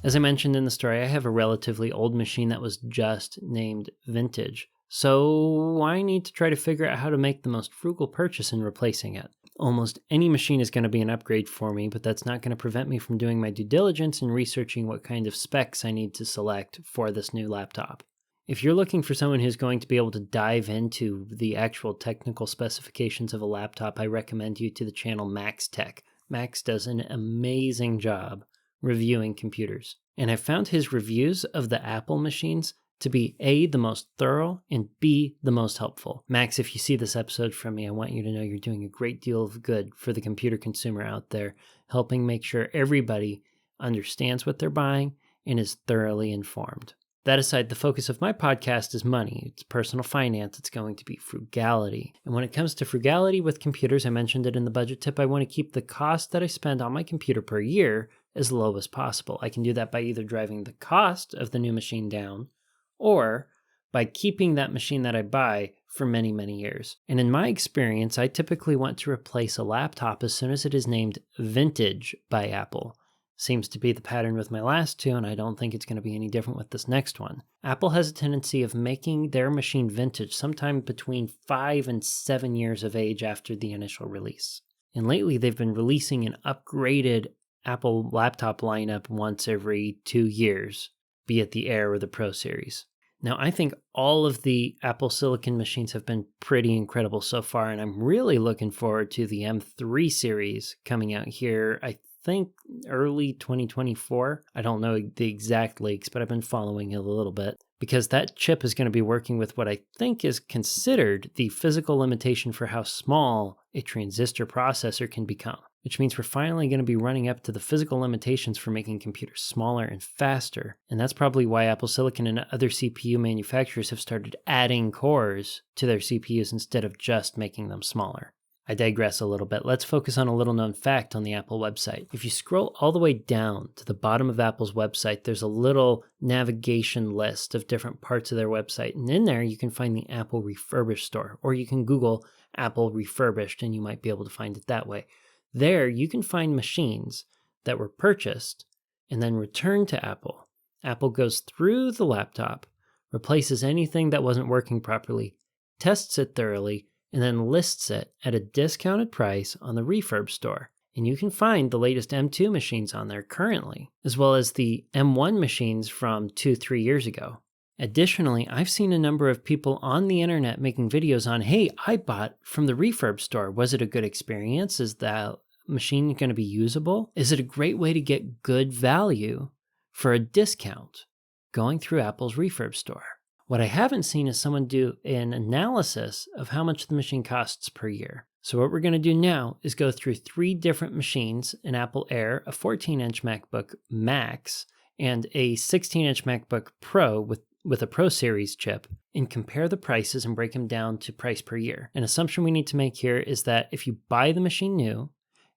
As I mentioned in the story, I have a relatively old machine that was just named Vintage. So I need to try to figure out how to make the most frugal purchase in replacing it. Almost any machine is going to be an upgrade for me, but that's not going to prevent me from doing my due diligence and researching what kind of specs I need to select for this new laptop. If you're looking for someone who's going to be able to dive into the actual technical specifications of a laptop, I recommend you to the channel Max Tech. Max does an amazing job reviewing computers. And I found his reviews of the Apple machines to be A, the most thorough, and B, the most helpful. Max, if you see this episode from me, I want you to know you're doing a great deal of good for the computer consumer out there, helping make sure everybody understands what they're buying and is thoroughly informed. That aside, the focus of my podcast is money. It's personal finance. It's going to be frugality. And when it comes to frugality with computers, I mentioned it in the budget tip, I want to keep the cost that I spend on my computer per year as low as possible. I can do that by either driving the cost of the new machine down or by keeping that machine that I buy for many, many years. And in my experience, I typically want to replace a laptop as soon as it is named Vintage by Apple. Seems to be the pattern with my last two, and I don't think it's going to be any different with this next one. Apple has a tendency of making their machine vintage sometime between 5 and 7 years of age after the initial release. And lately, they've been releasing an upgraded Apple laptop lineup once every 2 years, be it the Air or the Pro series. Now, I think all of the Apple Silicon machines have been pretty incredible so far, and I'm really looking forward to the M3 series coming out here, I think early 2024. I don't know the exact leaks, but I've been following it a little bit because that chip is going to be working with what I think is considered the physical limitation for how small a transistor processor can become, which means we're finally going to be running up to the physical limitations for making computers smaller and faster. And that's probably why Apple Silicon and other CPU manufacturers have started adding cores to their CPUs instead of just making them smaller. I digress a little bit. Let's focus on a little known fact on the Apple website. If you scroll all the way down to the bottom of Apple's website, there's a little navigation list of different parts of their website. And in there, you can find the Apple Refurbished store, or you can Google Apple Refurbished and you might be able to find it that way. There, you can find machines that were purchased and then returned to Apple. Apple goes through the laptop, replaces anything that wasn't working properly, tests it thoroughly, and then lists it at a discounted price on the Refurb store. And you can find the latest M2 machines on there currently, as well as the M1 machines from 2-3 years ago. Additionally, I've seen a number of people on the internet making videos on, hey, I bought from the Refurb store. Was it a good experience? Is that machine going to be usable? Is it a great way to get good value for a discount going through Apple's Refurb store? What I haven't seen is someone do an analysis of how much the machine costs per year. So what we're going to do now is go through 3 different machines, an Apple Air, a 14-inch MacBook Max, and a 16-inch MacBook Pro with a Pro Series chip, and compare the prices and break them down to price per year. An assumption we need to make here is that if you buy the machine new,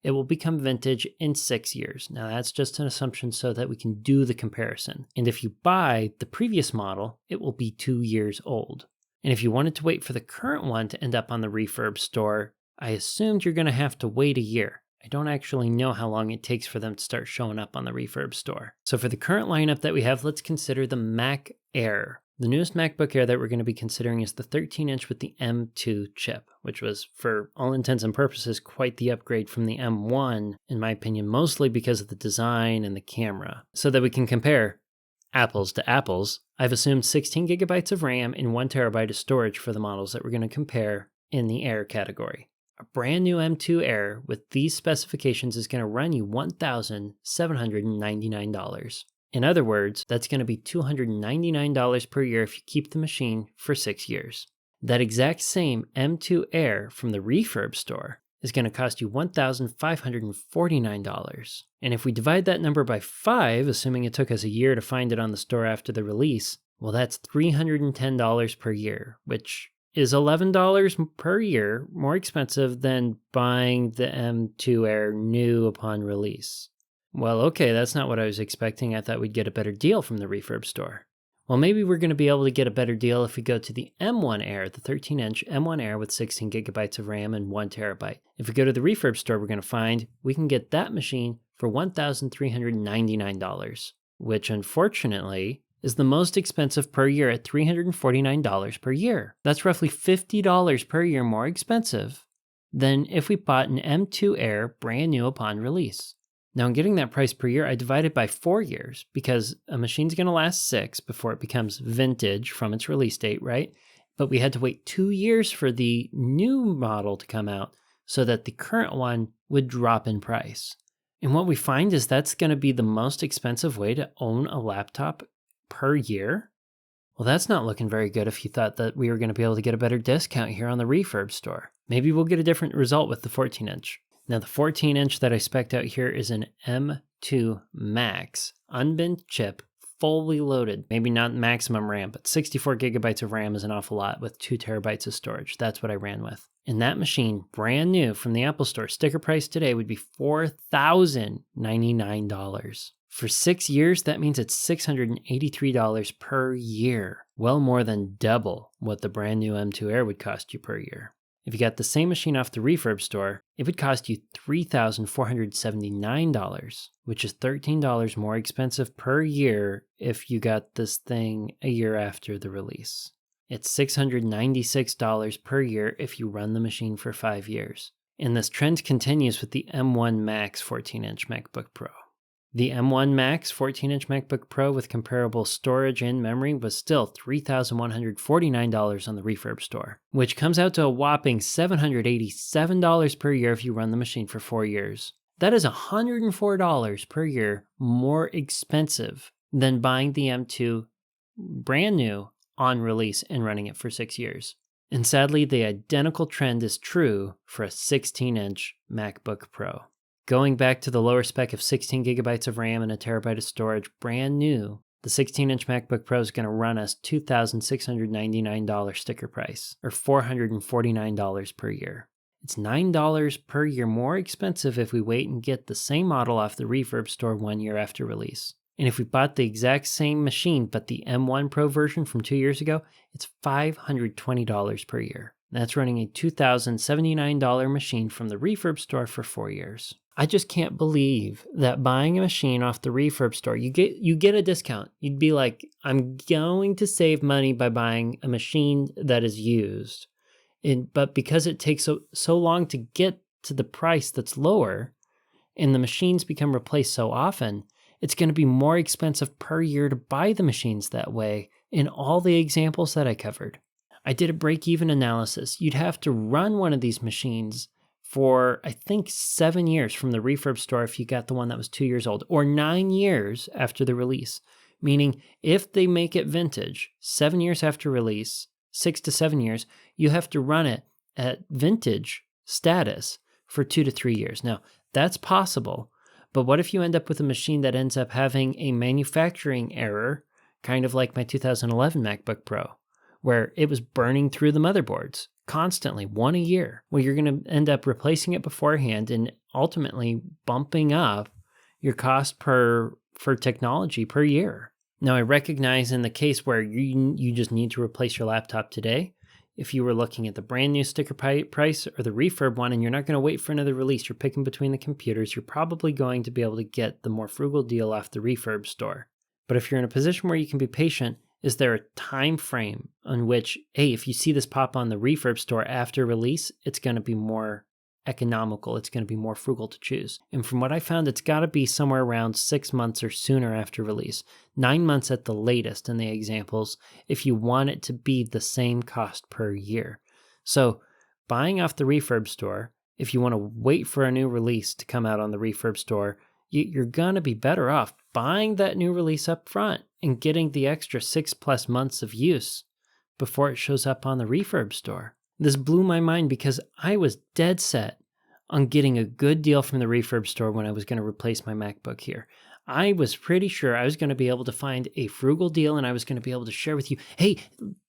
it will become vintage in 6 years. Now that's just an assumption so that we can do the comparison. And if you buy the previous model, it will be 2 years old. And if you wanted to wait for the current one to end up on the Refurb store, I assumed you're going to have to wait a year. I don't actually know how long it takes for them to start showing up on the Refurb store. So for the current lineup that we have, let's consider the Mac Air. The newest MacBook Air that we're going to be considering is the 13-inch with the M2 chip, which was, for all intents and purposes, quite the upgrade from the M1, in my opinion, mostly because of the design and the camera. So that we can compare apples to apples, I've assumed 16 gigabytes of RAM and 1 terabyte of storage for the models that we're going to compare in the Air category. A brand new M2 Air with these specifications is going to run you $1,799. In other words, that's going to be $299 per year if you keep the machine for 6 years. That exact same M2 Air from the Refurb store is going to cost you $1,549. And if we divide that number by 5, assuming it took us a year to find it on the store after the release, well, that's $310 per year, which is $11 per year more expensive than buying the M2 Air new upon release. Well, okay, that's not what I was expecting. I thought we'd get a better deal from the Refurb store. Well, maybe we're going to be able to get a better deal if we go to the M1 Air, the 13-inch M1 Air with 16 gigabytes of RAM and 1 terabyte. If we go to the Refurb store, we're going to find we can get that machine for $1,399. which unfortunately is the most expensive per year at $349 per year. That's roughly $50 per year more expensive than if we bought an M2 Air brand new upon release. Now, in getting that price per year, I divided by 4 years because a machine's going to last 6 before it becomes vintage from its release date, right? But we had to wait 2 years for the new model to come out so that the current one would drop in price. And what we find is that's going to be the most expensive way to own a laptop per year. Well, that's not looking very good if you thought that we were going to be able to get a better discount here on the Refurb store. Maybe we'll get a different result with the 14-inch. Now, the 14-inch that I spec'd out here is an M2 Max, unbinned chip, fully loaded. Maybe not maximum RAM, but 64 gigabytes of RAM is an awful lot with 2 terabytes of storage. That's what I ran with. And that machine, brand new from the Apple Store, sticker price today would be $4,099. For 6 years, that means it's $683 per year. Well more than double what the brand new M2 Air would cost you per year. If you got the same machine off the Refurb store, it would cost you $3,479, which is $13 more expensive per year if you got this thing a year after the release. It's $696 per year if you run the machine for 5 years. And this trend continues with the M1 Max 14-inch MacBook Pro. The M1 Max 14-inch MacBook Pro with comparable storage and memory was still $3,149 on the Refurb store, which comes out to a whopping $787 per year if you run the machine for 4 years. That is $104 per year more expensive than buying the M2 brand new on release and running it for 6 years. And sadly, the identical trend is true for a 16-inch MacBook Pro. Going back to the lower spec of 16 gigabytes of RAM and a terabyte of storage, brand new, the 16-inch MacBook Pro is going to run us $2,699 sticker price, or $449 per year. It's $9 per year more expensive if we wait and get the same model off the Refurb store 1 year after release. And if we bought the exact same machine, but the M1 Pro version from 2 years ago, it's $520 per year. That's running a $2,079 machine from the Refurb store for 4 years. I just can't believe that buying a machine off the Refurb store, you get a discount. You'd be like, I'm going to save money by buying a machine that is used. But because it takes so long to get to the price that's lower, and the machines become replaced so often, it's going to be more expensive per year to buy the machines that way in all the examples that I covered. I did a break-even analysis. You'd have to run one of these machines for, I think, 7 years from the Refurb store if you got the one that was 2 years old, or 9 years after the release. Meaning, if they make it vintage, 7 years after release, 6 to 7 years, you have to run it at vintage status for 2 to 3 years. Now, that's possible, but what if you end up with a machine that ends up having a manufacturing error, kind of like my 2011 MacBook Pro, where it was burning through the motherboards constantly, one a year, where you're going to end up replacing it beforehand and ultimately bumping up your cost for technology per year. Now, I recognize in the case where you just need to replace your laptop today, if you were looking at the brand new sticker price or the refurb one and you're not going to wait for another release, you're picking between the computers, you're probably going to be able to get the more frugal deal off the Refurb store. But if you're in a position where you can be patient, is there a time frame on which, hey, if you see this pop on the Refurb store after release, it's going to be more economical, it's going to be more frugal to choose? And from what I found, it's got to be somewhere around 6 months or sooner after release, 9 months at the latest in the examples, if you want it to be the same cost per year. So buying off the Refurb store, if you want to wait for a new release to come out on the Refurb store, you're going to be better off buying that new release up front and getting the extra 6+ months of use before it shows up on the Refurb store. This blew my mind because I was dead set on getting a good deal from the Refurb store when I was going to replace my MacBook here. I was pretty sure I was going to be able to find a frugal deal and I was going to be able to share with you, hey,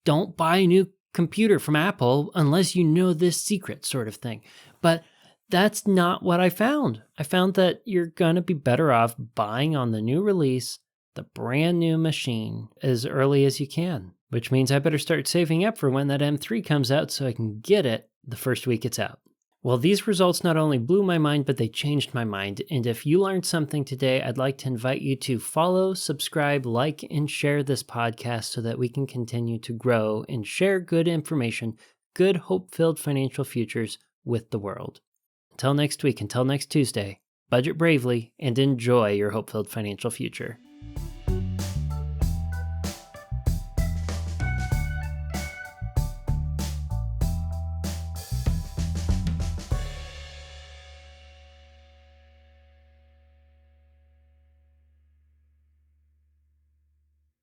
don't buy a new computer from Apple unless you know this secret sort of thing. But that's not what I found. I found that you're going to be better off buying on the new release, the brand new machine, as early as you can, which means I better start saving up for when that M3 comes out so I can get it the first week it's out. Well, these results not only blew my mind, but they changed my mind. And if you learned something today, I'd like to invite you to follow, subscribe, like, and share this podcast so that we can continue to grow and share good information, good hope-filled financial futures with the world. Until next week, until next Tuesday, budget bravely and enjoy your hope-filled financial future.